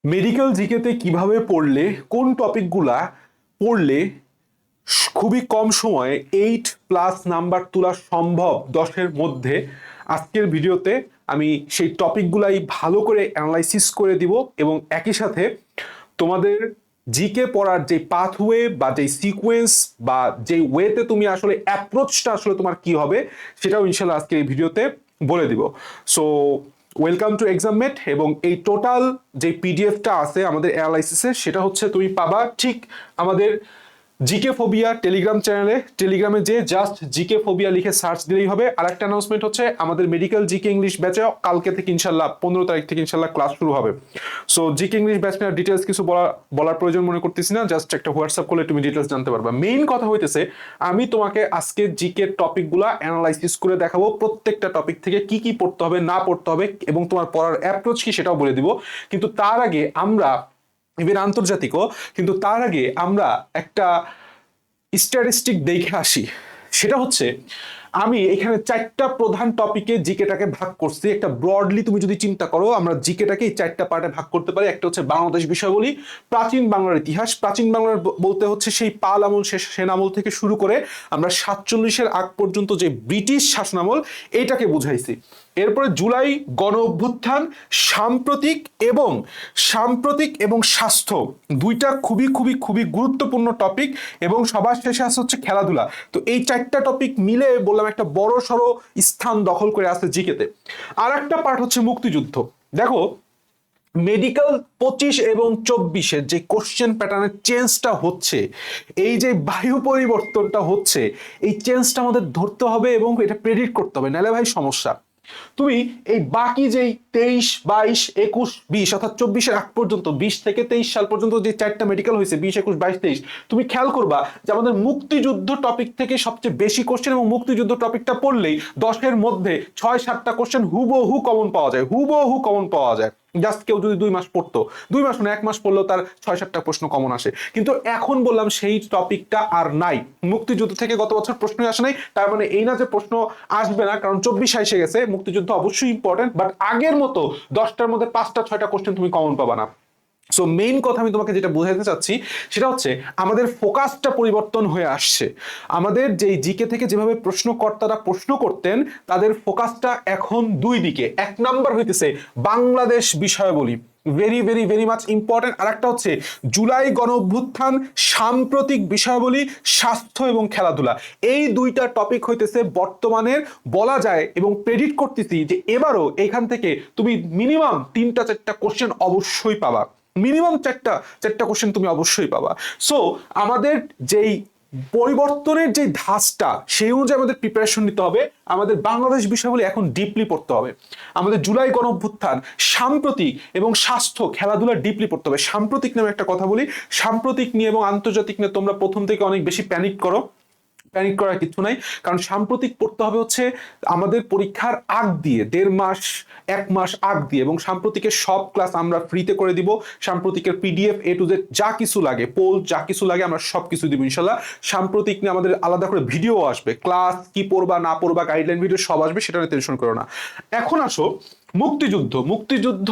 Medical জিকেতে কিভাবে পড়লে কোন টপিকগুলা পড়লে খুবই কম সময়ে 8+ নাম্বার তোলা সম্ভব 10-এর মধ্যে, আজকের ভিডিওতে আমি সেই টপিকগুলাই ভালো করে অ্যানালাইসিস করে দিব এবং একই সাথে তোমাদের জিকে পড়ার যে পাথওয়ে বা যে সিকোয়েন্স বা যে ওয়েতে তুমি আসলে অ্যাপ্রোচটা আসলে তোমার কি হবে সেটাও ইনশাল্লাহ আজকে এই ভিডিওতে বলে দিব। So welcome to Exammate. এবং এই টোটাল যে পিডিএফটা আছে আমাদের অ্যানালাইসিসের, সেটা হচ্ছে তুমি পাবা ঠিক আমাদের জিকে ফোবিয়া টেলিগ্রাম চ্যানেলে। টেলিগ্রামে যে জাস্ট জিকে ফোবিয়া লিখে সার্চ দিলেই হবে। আর একটা অ্যানাউন্সমেন্ট হচ্ছে, আমাদের মেডিকেল জিকে ইংলিশ ব্যাচে কালকে থেকে ইনশাল্লাহ 15 তারিখ থেকে ইনশাল্লাহ ক্লাস শুরু হবে। সো জিকে ইংলিশ ব্যাচ নিয়ে ডিটেলস কিছু বলার প্রয়োজন মনে করতেছি না, জাস্ট একটা হোয়াটসঅ্যাপ করলে তুমি ডিটেলস জানতে পারবা। মেইন কথা হইতেছে, আমি তোমাকে আজকে জিকে টপিকগুলো অ্যানালাইসিস করে দেখাবো, প্রত্যেকটা টপিক থেকে কি কি পড়তে হবে না পড়তে হবে এবং তোমার পড়ার অ্যাপ্রোচ কি সেটাও বলে দিব। কিন্তু তার আগে আমরা ইভেন আন্তর্জাতিকও, কিন্তু তার আগে আমরা একটা স্ট্যাটিস্টিক দেখে আসি। সেটা হচ্ছে, আমি এখানে 4টা প্রধান টপিকে জিকেটাকে ভাগ করছি। একটা ব্রডলি তুমি যদি চিন্তা করো, আমরা জিকেটাকে এই 4টা পার্টে ভাগ করতে পারি। একটা হচ্ছে বাংলাদেশ বিষয়াবলী, প্রাচীন বাংলার ইতিহাস। প্রাচীন বাংলার বলতে হচ্ছে সেই পাল আমল, সেন আমল থেকে শুরু করে আমরা 47-এর আগ পর্যন্ত যে ব্রিটিশ শাসনামল, এইটাকে বুঝাইছি। এরপরে জুলাই গণ অভ্যুত্থান, সাম্প্রতিক এবং স্বাস্থ্য, দুইটা খুবই খুবই খুবই গুরুত্বপূর্ণ টপিক। এবং সবার শেষে আসে হচ্ছে খেলাধুলা। তো এই 4টা টপিক মিলে বললাম একটা বড় সড়ো স্থান দখল করে আছে জিকেতে। আর একটা পার্ট হচ্ছে মুক্তিযুদ্ধ। দেখো, মেডিকেল 25 এবং 24-এর যে কোশ্চেন প্যাটার্নের চেঞ্জটা হচ্ছে, এই যে বায়ু পরিবর্তনটা হচ্ছে, এই চেঞ্জটা আমাদের ধরতে হবে এবং এটা প্রেডিক্ট করতে হবে, নাহলে ভাই সমস্যা। তুমি এই বাকি যেই 23, 22, 21, 20 অর্থাৎ 24-এর আগ পর্যন্ত, 20 থেকে 23 সাল পর্যন্ত যে 4টা মেডিকেল হয়েছে, 20, 21, 22, 23, তুমি খেয়াল করবা যে আমাদের মুক্তিযুদ্ধ টপিক থেকে সবচেয়ে বেশি কোশ্চেন, এবং মুক্তিযুদ্ধ টপিকটা পড়লেই 10-এর মধ্যে 6-7টা কোশ্চেন হুবহু কমন পাওয়া যায়। জাস্ট কেউ যদি 2 মাস পড়তো, 2 মাস মানে 1 মাস পড়লেও তার 6-7টা প্রশ্ন কমন আসে। কিন্তু এখন বললাম সেই টপিকটা আর নাই। মুক্তিযুদ্ধ থেকে গত বছর প্রশ্নই আসে নাই, তার মানে এই না যে প্রশ্ন আসবে না, কারণ 24 এসে গেছে। মুক্তিযুদ্ধ অবশ্যই ইম্পর্টেন্ট, বাট আগের মতো 10টার মধ্যে 5টা 6টা কোশ্চেন তুমি কমন পাবা না। সো মেইন কথা আমি তোমাকে যেটা বোঝাতে চাচ্ছি সেটা হচ্ছে, আমাদের ফোকাসটা পরিবর্তন হয়ে আসছে। আমাদের যেই জিকে থেকে যেভাবে প্রশ্নকর্তারা প্রশ্ন করতেন, তাদের ফোকাসটা এখন 2 দিকে। 1 নাম্বার হইতেছে বাংলাদেশ বিষয়াবলী, very very very much important. আর একটা হচ্ছে জুলাই গণ অভ্যুত্থান, সাম্প্রতিক বিষয়াবলী, স্বাস্থ্য এবং খেলাধুলা। এই 2টা টপিক হইতেছে বর্তমানের, বলা যায় এবং প্রেডিক্ট করতেছি যে এবারও এখান থেকে তুমি মিনিমাম 3টা 4টা কোশ্চেন অবশ্যই পাবা। মিনিমাম 4টা কোশ্চেন তুমি অবশ্যই পাবা। সো আমাদের যেই পরিবর্তনের যে ধাঁচটা, সেই অনুযায়ী আমাদের প্রিপারেশন নিতে হবে। আমাদের বাংলাদেশ বিষয়গুলি এখন ডিপলি পড়তে হবে। আমাদের জুলাই গণ অভ্যুত্থান, সাম্প্রতিক এবং স্বাস্থ্য, খেলাধুলা ডিপলি পড়তে হবে। সাম্প্রতিক নামে একটা কথা বলি, সাম্প্রতিক নিয়ে এবং আন্তর্জাতিক নিয়ে তোমরা প্রথম থেকে অনেক বেশি প্যানিক করার কিছু নাই। কারণ সাম্প্রতিক পড়তে হবে হচ্ছে আমাদের পরীক্ষার আগ দিয়ে, 1.5 মাস 1 মাস আগ দিয়ে। এবং সাম্প্রতিকের সব ক্লাস আমরা ফ্রিতে করে দিব। সাম্প্রতিকের পিডিএফ A to Z যা কিছু লাগে, পোল যা কিছু লাগে, আমরা সব কিছু দিব ইনশাল্লাহ। সাম্প্রতিক নিয়ে আমাদের আলাদা করে ভিডিও আসবে, ক্লাস কি পড়বা না পড়বা, গাইডলাইন ভিডিও সব আসবে, সেটা নিয়ে টেনশন করো না। এখন আসো মুক্তিযুদ্ধ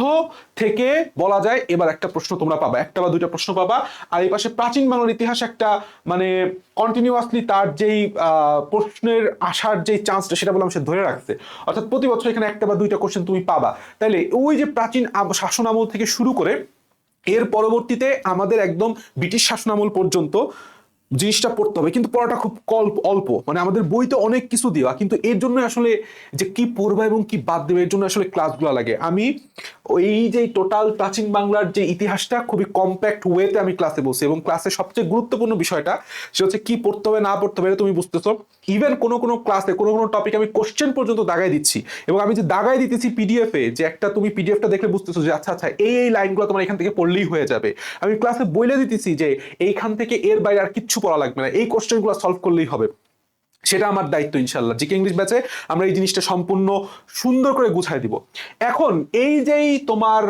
থেকে বলা যায় এবার একটা প্রশ্ন তোমরা পাবা, একটা বা 2টা প্রশ্ন পাবা। আর এই পাশে প্রাচীন বাংলার ইতিহাস, একটা মানে কন্টিনিউয়াসলি তার যেই প্রশ্নের আসার যেই চান্সটা, সেটা বললাম সে ধরে রাখছে। অর্থাৎ প্রতি বছর এখানে একটা বা 2টা কোশ্চেন তুমি পাবা। তাইলে ওই যে প্রাচীন শাসন আমল থেকে শুরু করে এর পরবর্তীতে আমাদের একদম ব্রিটিশ শাসনামল পর্যন্ত জিনিসটা পড়তে হবে। কিন্তু পড়াটা খুব অল্প, মানে আমাদের বইতে অনেক কিছু দেওয়া, কিন্তু এর জন্য আসলে যে কি পড়বা এবং কি বাদ দেবে, এর জন্য আসলে ক্লাসগুলো লাগে। আমি এই যে টোটাল প্রাচীন বাংলার যে ইতিহাসটা খুবই কম্প্যাক্ট ওয়েতে আমি ক্লাসে বলছি, এবং ক্লাসের সবচেয়ে গুরুত্বপূর্ণ বিষয়টা সেটা হচ্ছে কি পড়তে হবে না পড়তে হবে, এটা তুমি বুঝতেছো। ইভেন কোনো ক্লাসে কোনো টপিক আমি কোশ্চেন পর্যন্ত দাগাই দিচ্ছি, এবং আমি যে দাগাই দিতেছি পিডিএফে, যে একটা তুমি পিডিএফটা দেখলে বুঝতেছো যে আচ্ছা আচ্ছা এই লাইনগুলো তোমার এখান থেকে পড়লেই হয়ে যাবে। আমি ক্লাসে বলে দিতেছি যে এইখান থেকে এর বাইরে আর কিচ্ছু পড়া লাগবে না, এই কোশ্চেনগুলো সলভ করলেই হবে। সেটা আমার দায়িত্ব ইনশাল্লাহ। জিকে ইংলিশ ব্যাচে আমরা এই জিনিসটা সম্পূর্ণ সুন্দর করে গুছাই দিব। এখন এই যেই তোমার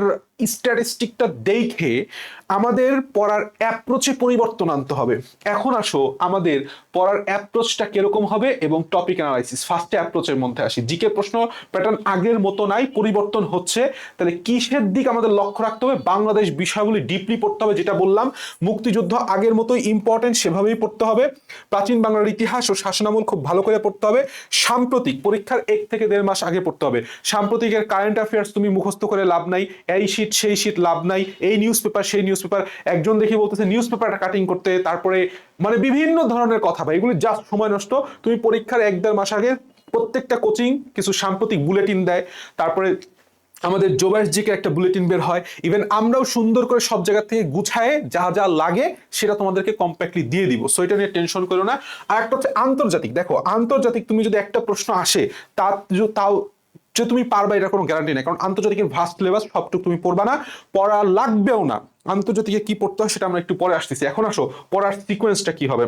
স্ট্যাটিস্টিকটা দেখে আমাদের পড়ার অ্যাপ্রোচে পরিবর্তন আনতে হবে। এখন আসো আমাদের পড়ার অ্যাপ্রোচটা কিরকম হবে এবং টপিক অ্যানালাইসিস। ফার্স্টে অ্যাপ্রোচের মধ্যে আসি। জিকে প্রশ্ন প্যাটার্ন আগের মতো নাই, পরিবর্তন হচ্ছে। তাহলে কিসের দিক আমাদের লক্ষ্য রাখতে হবে? বাংলাদেশ বিষয়গুলি ডিপলি পড়তে হবে, যেটা বললাম মুক্তিযুদ্ধ আগের মতোই ইম্পর্টেন্ট, সেভাবেই পড়তে হবে। প্রাচীন বাংলার ইতিহাস ও শাসনামল খুব ভালো করে পড়তে হবে। সাম্প্রতিক পরীক্ষার 1 থেকে 1.5 মাস আগে পড়তে হবে। সাম্প্রতিকের কারেন্ট অ্যাফেয়ার্স তুমি মুখস্থ করে লাভ নাই, এই শীট সেই শীট লাভ নাই, এই নিউজ পেপার সেই নিউজ পেপার, একজন দেখি বলতেছে নিউজ পেপারটা কাটিং করতে, তারপরে মানে বিভিন্ন ধরনের কথা ভাই, এগুলি জাস্ট সময় নষ্ট। তুমি পরীক্ষার 1-1.5 মাস আগে প্রত্যেকটা কোচিং কিছু সাম্প্রতিক বুলেটিন দেয়, তারপরে আমাদের জোবাইস জিকে একটা বুলেটিন বের হয়, ইভেন আমরাও সুন্দর করে সব জায়গা থেকে গুছায়ে যা যা লাগে সেটা তোমাদেরকে কম্প্যাক্টলি দিয়ে দিব। সো এটা নিয়ে টেনশন করো না। আর একটা হচ্ছে আন্তর্জাতিক। দেখো আন্তর্জাতিক তুমি যদি একটা প্রশ্ন আসে তাও যে তুমি পারবা এটা কোনো গ্যারান্টি নেই, কারণ আন্তর্জাতিকের ভাস্ট সিলেবাস, সবটুকু তুমি পড়বা না, পড়া লাগবেও না। আন্তর্জাতিকে কি পড়তে হয় সেটা আমরা একটু পরে আসতেছি। এখন আসো পড়ার সিকোয়েন্সটা কি হবে।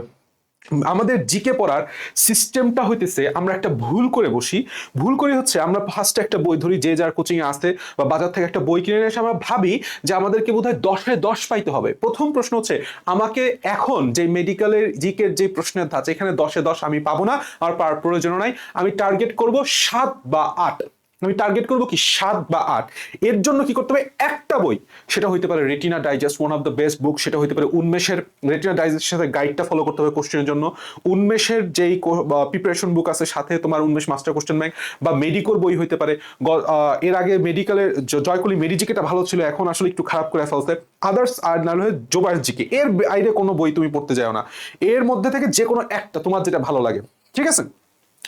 আমাদের জিকে পড়ার সিস্টেমটা হইতেছে, আমরা একটা ভুল করে বসি। ভুল করে হচ্ছে আমরা ফার্স্টে একটা বই ধরি, যে যার কোচিং এ আসে বা বাজার থেকে একটা বই কিনে এসে আমরা ভাবি যে আমাদেরকে বোধহয় 10-এ 10 পাইতে হবে। প্রথম প্রশ্ন হচ্ছে আমাকে এখন যে মেডিকেলের জিকের যে প্রশ্নের ধাঁচ, এখানে 10-এ 10 আমি পাবো না, আমার পাওয়ার প্রয়োজন নাই। আমি টার্গেট করব 7 বা 8। আমি টার্গেট করবো কি 7 বা 8। এর জন্য কি করতে হবে? একটা বই, সেটা হইতে পারে retina digest, one of the best বুক। সেটা হইতে পারে উন্মেষের রেটিনা ডাইজেস্টের সাথে গাইডটা ফলো করতে হবে কোশ্চেনের জন্য। উন্মেষের যেই প্রিপারেশন বুক আছে সাথে তোমার উন্মেষ মাস্টার কোশ্চেন ব্যাংক বা মেডিকোর বই হইতে পারে। এর আগে মেডিকেলের জয়কলি মেডিজিকেটা ভালো ছিল, এখন আসলে একটু খারাপ করে ফেলছে। আদার্স আর না হলে জোবাইস জিকে, এর বাইরে কোনো বই তুমি পড়তে যাও না। এর মধ্যে থেকে যে কোনো একটা তোমার যেটা ভালো লাগে, ঠিক আছে?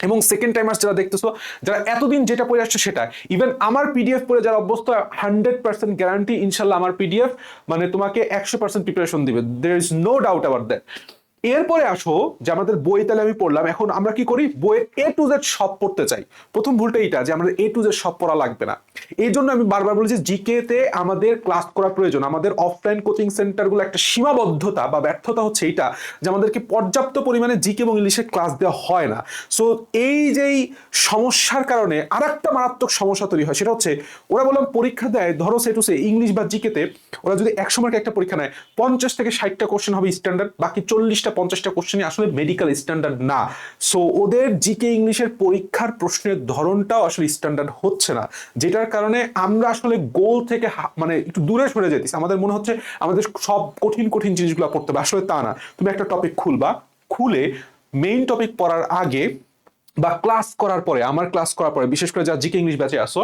এবং সেকেন্ড টাইমার্স যারা দেখতেছো, যারা এতদিন যেটা পড়ে আসছে সেটা, ইভেন আমার পিডিএফ পড়ে যারা অভ্যস্ত, 100% গ্যারান্টি ইনশাল্লাহ আমার পিডিএফ মানে তোমাকে 100% প্রিপারেশন দিবে। There is no doubt about that. এরপরে আসো যে আমাদের বই তাহলে আমি পড়লাম, এখন আমরা কি করি? বইয়ের A to Z সব পড়তে চাই। প্রথম ভুলটা এইটা যে আমাদের A to Z সব পড়া লাগবে না। এই জন্য আমি বারবার বলেছি জিকে তে আমাদের ক্লাস করা প্রয়োজন। আমাদের অফলাইন কোচিং সেন্টারগুলো একটা সীমাবদ্ধতা বা ব্যর্থতা হচ্ছে এইটা যে আমাদেরকে পর্যাপ্ত পরিমাণে জিকে এবং ইংলিশের ক্লাস দেওয়া হয় না। সো এই যেই সমস্যার কারণে আর একটা মারাত্মক সমস্যা তৈরি হয়, সেটা হচ্ছে ওরা বললাম পরীক্ষা দেয়, ধরো সে টু সে ইংলিশ বা জিকেতে ওরা যদি 100 মার্কের একটা পরীক্ষা নেয়, 50 থেকে 60টা কোশ্চেন হবে স্ট্যান্ডার্ড, বাকি 40-50টা কোশ্চেনই আসলে মেডিকেল স্ট্যান্ডার্ড না। সো ওদের জিকে ইংলিশের পরীক্ষার প্রশ্নের ধরনটাও আসলে স্ট্যান্ডার্ড হচ্ছে না, যেটার কারণে আমরা আসলে গোল থেকে মানে একটু দূরে সরে যেতেছি। আমাদের মনে হচ্ছে আমাদের সব কঠিন কঠিন জিনিসগুলো পড়তে হবে, আসলে তা না। তুমি একটা টপিক খুলবা, খুলে মেইন টপিক পড়ার আগে বা ক্লাস করার পরে, আমার ক্লাস করার পরে বিশেষ করে যারা জিকে ইংলিশ ব্যাচে আসো,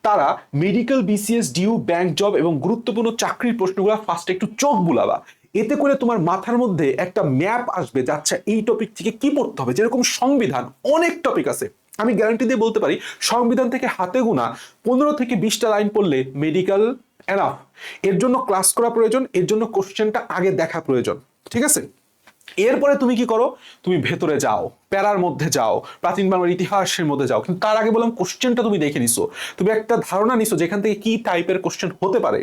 তারা medical, BCS, DU, bank job এবং গুরুত্বপূর্ণ চাকরির প্রশ্নগুলো ফার্স্ট একটু চোখ বুলাবা। এতে করে তোমার মাথার মধ্যে একটা ম্যাপ আসবে যে আচ্ছা এই টপিক থেকে কি পড়তে হবে। যেরকম সংবিধান, অনেক টপিক আছে, আমি গ্যারান্টি দিয়ে বলতে পারি সংবিধান থেকে হাতে গোনা 15 থেকে 20টা লাইন পড়লে মেডিকেল এনাফ। এর জন্য ক্লাস করা প্রয়োজন, এর জন্য কোশ্চেনটা আগে দেখা প্রয়োজন, ঠিক আছে? এরপরে তুমি কি করো? তুমি ভেতরে যাও, প্যারার মধ্যে যাও, প্রাচীন বাংলার ইতিহাসের মধ্যে যাও। কিন্তু তার আগে বললাম কোশ্চেনটা তুমি দেখে নিছো, তুমি একটা ধারণা নিছো যেখান থেকে কি টাইপের কোশ্চেন হতে পারে।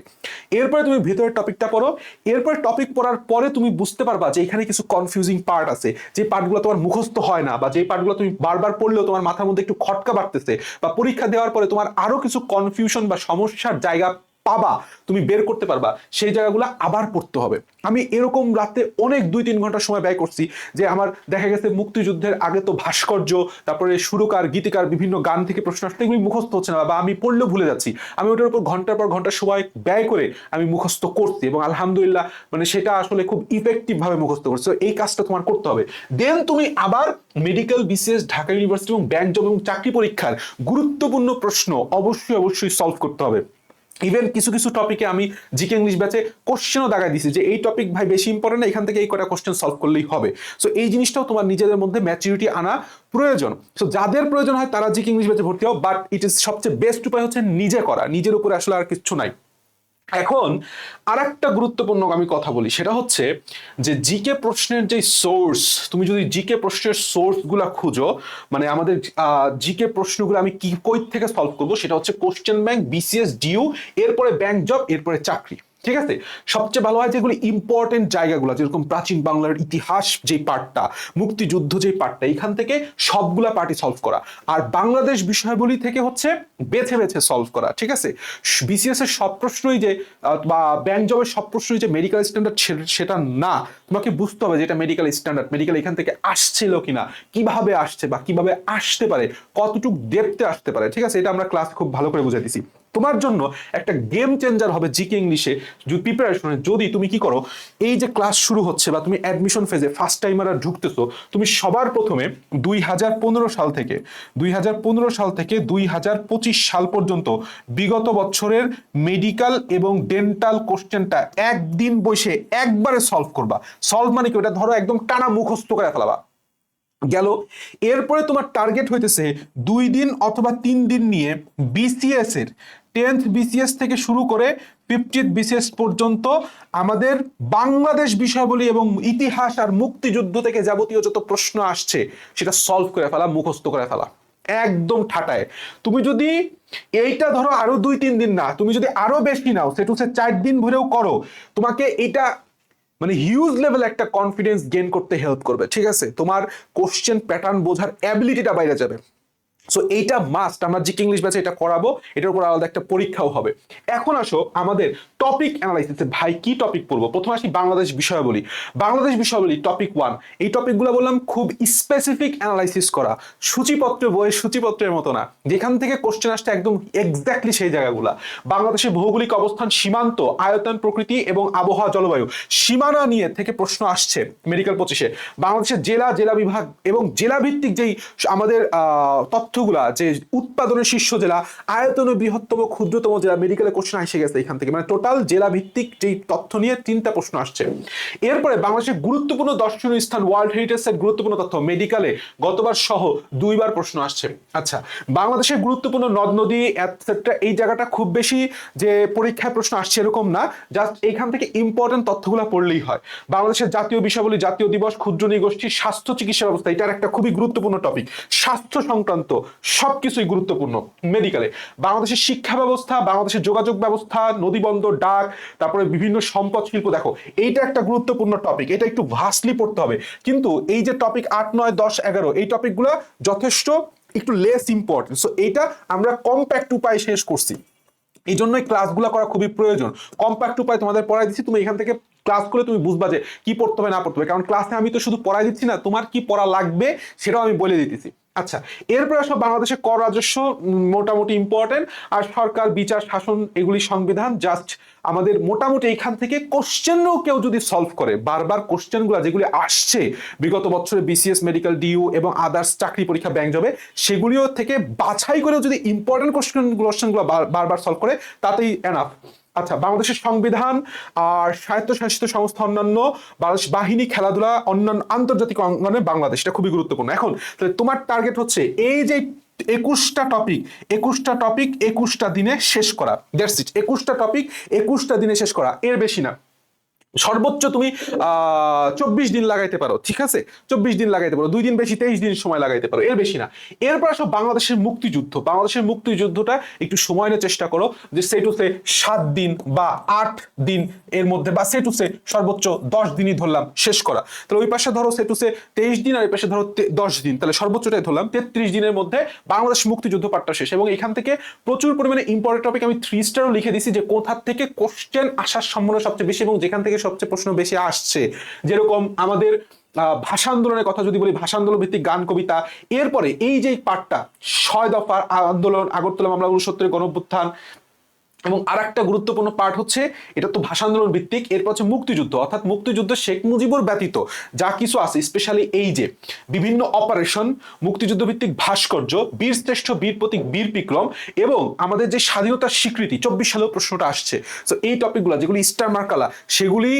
এরপরে তুমি ভেতরের টপিকটা পড়ো। এরপরে টপিক পড়ার পরে তুমি বুঝতে পারবা যে এখানে কিছু কনফিউজিং পার্ট আছে, যে পার্টগুলো তোমার মুখস্থ হয় না, বা যে পার্টগুলো তুমি বারবার পড়লেও তোমার মাথার মধ্যে একটু খটকা বাড়তেছে, বা পরীক্ষা দেওয়ার পরে তোমার আরো কিছু কনফিউশন বা সমস্যার জায়গা পাবা, তুমি বের করতে পারবা, সেই জায়গাগুলো আবার পড়তে হবে। আমি এরকম রাতে অনেক 2-3 ঘন্টা সময় ব্যয় করছি, যে আমার দেখা গেছে মুক্তিযুদ্ধের আগে তো ভাস্কর্য, তারপরে সুরকার, গীতিকার, বিভিন্ন গান থেকে প্রশ্ন আসতে এগুলি মুখস্থ হচ্ছে না, বা আমি পড়লেও ভুলে যাচ্ছি। আমি ওটার উপর ঘন্টার পর ঘন্টা সময় ব্যয় করে আমি মুখস্থ করছি, এবং আলহামদুলিল্লাহ মানে সেটা আসলে খুব ইফেক্টিভ ভাবে মুখস্থ করছি। এই কাজটা তোমার করতে হবে। দেন তুমি আবার মেডিকেল, বিসিএস, ঢাকা ইউনিভার্সিটি এবং ব্যাংক জব এবং চাকরি পরীক্ষার গুরুত্বপূর্ণ প্রশ্ন অবশ্যই সলভ করতে হবে। ইভেন কিছু কিছু টপিকে আমি জিকে ইংলিশ ব্যাচে কোশ্চেনও দাগাই দিছি যে এই টপিক ভাই বেশি ইম্পর্টেন্ট না, এখান থেকে এই কটা কোশ্চেন সলভ করলেই হবে। সো এই জিনিসটাও তোমার নিজেদের মধ্যে ম্যাচুরিটি আনা প্রয়োজন। সো যাদের প্রয়োজন হয় তারা জিকে ইংলিশ ব্যাচে ভর্তি হও, বাট ইট ইজ সবচেয়ে বেস্ট উপায় হচ্ছে নিজে করা, নিজের উপরে আসলে আর কিছু নাই। এখন আরেকটা গুরুত্বপূর্ণ আমি কথা বলি, সেটা হচ্ছে যে জিকে প্রশ্নের যে সোর্স, তুমি যদি জিকে প্রশ্নের সোর্স গুলা খুঁজো, মানে আমাদের জিকে প্রশ্নগুলো আমি কি কই থেকে সলভ করবো, সেটা হচ্ছে কোশ্চেন ব্যাংক, বিসিএস, ডিউ, এরপরে ব্যাংক জব, এরপরে চাকরি। ঠিক আছে, সবচেয়ে ভালো হয় যেগুলো ইম্পর্টেন্ট জায়গাগুলো, যেরকম প্রাচীন বাংলার ইতিহাস যে পার্টটা, মুক্তিযুদ্ধ যে পার্টটা, এখান থেকে সবগুলা পার্টি সলভ করা। আর বাংলাদেশ বিষয়াবলী থেকে হচ্ছে বেছে বেছে সলভ করা। ঠিক আছে, বিসিএস এর সব প্রশ্নই যে বা ব্যাংক জবের সব প্রশ্নই যে মেডিকেল স্ট্যান্ডার্ড সেটা না, তোমাকে বুঝতে হবে যে এটা মেডিকেল স্ট্যান্ডার্ড, মেডিকেল এখান থেকে আসছিল কিনা, কিভাবে আসছে বা কিভাবে আসতে পারে, কতটুকু ডেপথে আসতে পারে। ঠিক আছে, এটা আমরা ক্লাস খুব ভালো করে বুঝাই দিছি। তোমার জন্য একটা গেম চেঞ্জার হবে জিকে ইংলিশে প্রিপারেশনে, যদি তুমি কি করো, এই যে ক্লাস শুরু হচ্ছে বা তুমি অ্যাডমিশন ফেজে ফার্স্ট টাইমার ঢুকতেছো, তুমি সবার প্রথমে 2015 সাল থেকে 2025 সাল পর্যন্ত বিগত বছরের মেডিকেল এবং ডেন্টাল কোশ্চেনটা একদিন বসে একবারে সলভ করবা। সলভ মানে কি, ওটা ধরো একদম টানা মুখস্থ করে ফেলাবা গেল। এরপরে তোমার টার্গেট হইতেছে 2 দিন অথবা 3 দিন নিয়ে বিসিএস এর 10th বিসিএস থেকে শুরু করে 50th বিসিএস পর্যন্ত আমাদের বাংলাদেশ বিষয়াবলী এবং ইতিহাস আর মুক্তিযুদ্ধ থেকে যাবতীয় যত প্রশ্ন আসছে সেটা সলভ করে ফেলা, মুখস্থ করে ফেলা একদম ঠাটায়। তুমি যদি এইটা ধরো আরো 2-3 দিন না, তুমি যদি আরো বেশি নাও, সেটা হচ্ছে 4 দিন ধরেও করো, তোমাকে এটা মানে হিউজ লেভেল একটা কনফিডেন্স গেইন করতে হেল্প করবে। ঠিক আছে, তোমার কোশ্চেন প্যাটার্ন বোঝার অ্যাবিলিটিটা বাইরে যাবে। সো এইটা মাস্ট, আমরা জিকে ইংলিশ ব্যাচে এটা করাবো, এটার উপর আলাদা একটা পরীক্ষাও হবে। এখন আসো আমাদের টপিক অ্যানালাইসিসে, ভাই কি টপিক পড়বো। প্রথমে আসি বাংলাদেশ বিষয়াবলী। বাংলাদেশ বিষয়াবলী টপিক 1, এই টপিকগুলো বললাম খুব স্পেসিফিক অ্যানালাইসিস করা, সূচিপত্র বইয়ের সূচিপত্রের মতো না, যেখান থেকে কোশ্চেন আসছে একদম এক্স্যাক্টলি সেই জায়গাগুলা। বাংলাদেশের ভৌগোলিক অবস্থান, সীমান্ত, আয়তন, প্রকৃতি এবং আবহাওয়া, জলবায়ু, সীমানা নিয়ে থেকে প্রশ্ন আসছে মেডিকেল 25-এ। বাংলাদেশের জেলা, জেলা বিভাগ এবং জেলা ভিত্তিক যেই আমাদের তথ্যগুলা, যে উৎপাদনের শীর্ষ জেলা, আয়তনে বৃহত্তম, ক্ষুদ্রতম জেলা, মেডিকেলের কোশ্চেন এসে গেছে এখান থেকে, মানে টোটাল জেলা ভিত্তিক যেই তথ্য নিয়ে 3টা প্রশ্ন আসছে। এরপরে বাংলাদেশের গুরুত্বপূর্ণ দর্শনীয় স্থান, ওয়ার্ল্ড হেরিটেজ সাইট, গুরুত্বপূর্ণ তথ্য, মেডিকেলে গতবার সহ 2বার প্রশ্ন আসছে। আচ্ছা, বাংলাদেশের গুরুত্বপূর্ণ নদ নদী এটসেট্রা, এই জায়গাটা খুব বেশি যে পরীক্ষায় প্রশ্ন আসছে এরকম না, জাস্ট এইখান থেকে ইম্পর্টেন্ট তথ্যগুলো পড়লেই হয়। বাংলাদেশের জাতীয় বিষয়াবলী, জাতীয় দিবস, ক্ষুদ্র নৃগোষ্ঠী, স্বাস্থ্য চিকিৎসা ব্যবস্থা, এটার একটা খুবই গুরুত্বপূর্ণ টপিক, স্বাস্থ্য সংক্রান্ত সবকিছুই গুরুত্বপূর্ণ মেডিকেলে। বাংলাদেশের শিক্ষা ব্যবস্থা, বাংলাদেশের যোগাযোগ ব্যবস্থা, নদীবন্দর, ডাক, তারপরে বিভিন্ন সম্পদ শিল্প, দেখো এইটা একটা গুরুত্বপূর্ণ টপিক, এটা একটু ভাস্টলি পড়তে হবে। কিন্তু এই যে টপিক 8, 9, 10, 11, এই টপিকগুলো যথেষ্ট একটু লেস ইম্পর্টেন্ট। সো এইটা আমরা কম্প্যাক্ট উপায় শেষ করছি, এই জন্যই ক্লাসগুলো করা খুবই প্রয়োজন। কম্প্যাক্ট উপায় তোমাদের পড়াই দিচ্ছি, তুমি এখান থেকে ক্লাস করে তুমি বুঝবা যে কি পড়তে হবে না পড়তে হবে, কারণ ক্লাসে আমি তো শুধু পড়াই দিচ্ছি না, তোমার কি পড়া লাগবে সেটাও আমি বলে দিতেছি। আচ্ছা, এরপর আসো বাংলাদেশের কর রাজস্ব, মোটামুটি ইম্পর্টেন্ট, আর সরকার, বিচার, শাসন, এগুলি সংবিধান। জাস্ট আমাদের মোটামুটি এখান থেকে কোশ্চেনও কেউ যদি সলভ করে, বারবার কোশ্চেনগুলো যেগুলি আসছে বিগত বছরে বিসিএস, মেডিকেল, ডিইউ এবং আদার্স চাকরি পরীক্ষা, ব্যাংক জবে, সেগুলিও থেকে বাছাই করেও যদি ইম্পর্টেন্ট কোশ্চেনগুলো বারবার সলভ করে, তাতেই এনাফ। আচ্ছা, বাংলাদেশের সংবিধান আর স্বায়ত্তশাসিত সংস্থা, অন্যান্য, বাংলাদেশ বাহিনী, খেলাধুলা, অন্যান্য আন্তর্জাতিক অঙ্গনে বাংলাদেশ, এটা খুবই গুরুত্বপূর্ণ। এখন তাহলে তোমার টার্গেট হচ্ছে এই যে 21টা টপিক 21টা দিনে শেষ করা, দ্যাটস ইট। 21টা টপিক 21টা দিনে শেষ করা, এর বেশি না। সর্বোচ্চ তুমি 24 দিন লাগাইতে পারো। ঠিক আছে, 24 দিন লাগাইতে পারো, 2 দিন বেশি 23 দিন সময় লাগাইতে পারো, এর বেশি না। এরপর আসো বাংলাদেশের মুক্তিযুদ্ধ। বাংলাদেশের মুক্তিযুদ্ধটা একটু সময় নিয়ে চেষ্টা করো, যে সে টু সে 7 দিন বা 8 দিন এর মধ্যে, বা সে টু সে সর্বোচ্চ 10 দিনই ধরলাম শেষ করা। তাহলে ওই পাশে ধরো সে টু সে 23 দিন, আর এই পাশে ধরো 10 দিন, তাহলে সর্বোচ্চটাই ধরলাম 33 দিনের মধ্যে বাংলাদেশ মুক্তিযুদ্ধ পাঠটা শেষ। এবং এখান থেকে প্রচুর পরিমাণে ইম্পর্টেন্ট টপিক আমি 3 স্টারও লিখে দিছি, যে কোথা থেকে কোশ্চেন আসার সম্ভাবনা সবচেয়ে বেশি এবং যেখান থেকে সবচেয়ে প্রশ্ন বেশি আসছে। যেরকম আমাদের ভাষা আন্দোলনের কথা যদি বলি, ভাষা আন্দোলন ভিত্তিক গান, কবিতা। এরপরে এই যে পার্টটা 6 দফার আন্দোলন, আগরতলা মামলা, 69 গণঅভ্যুত্থান, এবং আরেকটা গুরুত্বপূর্ণ পার্ট হচ্ছে, এটা তো ভাষা আন্দোলন ভিত্তিক, এরপর হচ্ছে মুক্তিযুদ্ধ, অর্থাৎ মুক্তিযুদ্ধ শেখ মুজিবুর ব্যতীত যা কিছু আছে, স্পেশালি এই যে বিভিন্ন অপারেশন, মুক্তিযুদ্ধ ভিত্তিক ভাস্কর্য, বীর শ্রেষ্ঠ, বীর প্রতীক, বীর বিক্রম, এবং আমাদের যে স্বাধীনতার স্বীকৃতি 24 সালেও প্রশ্নটা আসছে। তো এই টপিকগুলো যেগুলি স্টার মার্কালা, সেগুলি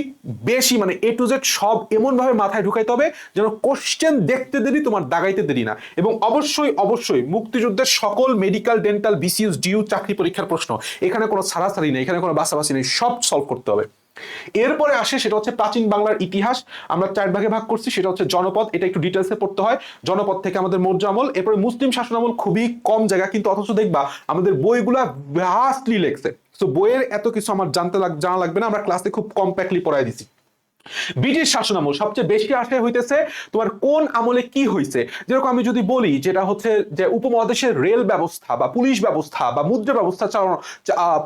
বেশি মানে A to Z সব এমনভাবে মাথায় ঢুকাইতে হবে যেন কোশ্চেন দেখতে দেরি, তোমার দাগাইতে দেরি না। এবং অবশ্যই অবশ্যই মুক্তিযুদ্ধের সকল মেডিকেল, ডেন্টাল, বিসিএস, ডিইউ চাকরি পরীক্ষার প্রশ্ন, এখানে কোনো ছাড়াছাড়ি নেই, এখানে কোনো বাছাবাছি নেই, সব সলভ করতে হবে। এরপরে আসে সেটা হচ্ছে প্রাচীন বাংলার ইতিহাস, আমরা 4 ভাগে ভাগ করছি, সেটা হচ্ছে জনপদ, এটা একটু ডিটেলসে পড়তে হয়। জনপদ থেকে আমাদের মৌর্য আমল, এরপরে মুসলিম শাসনামল, খুবই কম জায়গা কিন্তু অথচ দেখবা আমাদের বইগুলা ভাস্টলি লেখছে। তো বইয়ের এত কিছু আমার জানা লাগবে না, আমরা ক্লাসে খুব কম্প্যাক্টলি পড়াই দিছি। ব্রিটিশ শাসনামল সবচেয়ে বেশি আসে হইতেছে তোমার কোন আমলে কি হয়েছে। যেরকম আমি যদি বলি যেটা হচ্ছে যে উপমহাদেশের রেল ব্যবস্থা বা পুলিশ ব্যবস্থা বা মুদ্রা ব্যবস্থা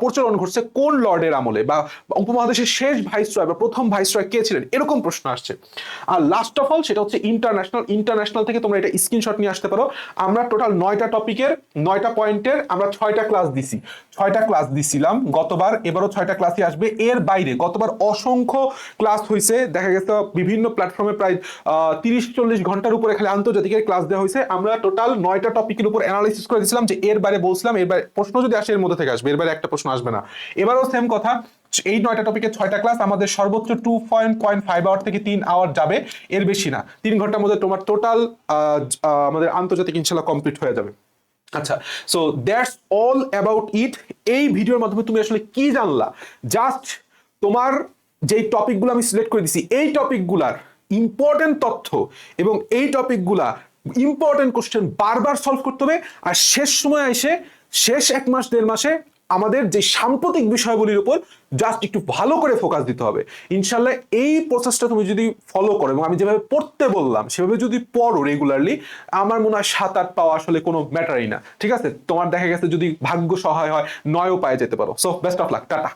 প্রচলন ঘটছে কোন লর্ডের আমলে, বা উপমহাদেশের শেষ ভাইসরয় বা প্রথম ভাইসরয় কে ছিলেন, এরকম প্রশ্ন আসছে। আর লাস্ট অফ অল সেটা হচ্ছে ইন্টারন্যাশনাল থেকে তোমরা এটা স্ক্রিনশট নিয়ে আসতে পারো। আমরা টোটাল 9টা টপিকের 9টা পয়েন্টের আমরা 6টা ক্লাস দিছি, 6টা ক্লাস দিছিলাম গতবার, এবারও 6টা ক্লাসই আসবে। এর বাইরে গতবার অসংখ্য ক্লাস হয়েছে, দেখা গেছে বিভিন্ন প্ল্যাটফর্মে প্রায় 30-40 ঘন্টার উপরে খালি আন্তর্জাতিকের ক্লাস দেওয়া হয়েছে। আমরা টোটাল 9টা টপিকের উপর অ্যানালাইসিস করে দিয়েছিলাম, যে এর বাইরে বলছিলাম এর বাইরে প্রশ্ন যদি আসে এর মধ্যে থেকে আসবে, এর বাইরে একটা প্রশ্ন আসবে না। এবারও সেম কথা, এই 9টা টপিকের 6টা ক্লাস আমাদের সর্বোচ্চ 2.5 আওয়ার থেকে 3 আওয়ার যাবে, এর বেশি না। 3 ঘন্টার মধ্যে তোমার টোটাল আমাদের আন্তর্জাতিক ইনশাল্লাহ কমপ্লিট হয়ে যাবে। আচ্ছা, so that's all about it. এই ভিডিওর মাধ্যমে তুমি আসলে কি জানলা, জাস্ট তোমার যেই টপিকগুলো আমি সিলেক্ট করে দিছি এই টপিকগুলার ইম্পর্টেন্ট তথ্য এবং এই টপিকগুলা ইম্পর্টেন্ট কোশ্চেন বারবার সলভ করতে হবে। আর শেষ সময় এসে শেষ 1 মাস 1.5 মাসে আমাদের যে সাম্প্রতিক বিষয়গুলির উপর জাস্ট একটু ভালো করে ফোকাস দিতে হবে। ইনশাল্লাহ এই প্রসেসটা তুমি যদি ফলো করো এবং আমি যেভাবে পড়তে বললাম সেভাবে যদি পড়ো রেগুলারলি, আমার মনে হয় 7-8 পাওয়া আসলে কোনো ম্যাটারই না। ঠিক আছে, তোমার দেখা গেছে যদি ভাগ্য সহায় হয় 9ও পায়ে যেতে পারো। So best of luck, tata.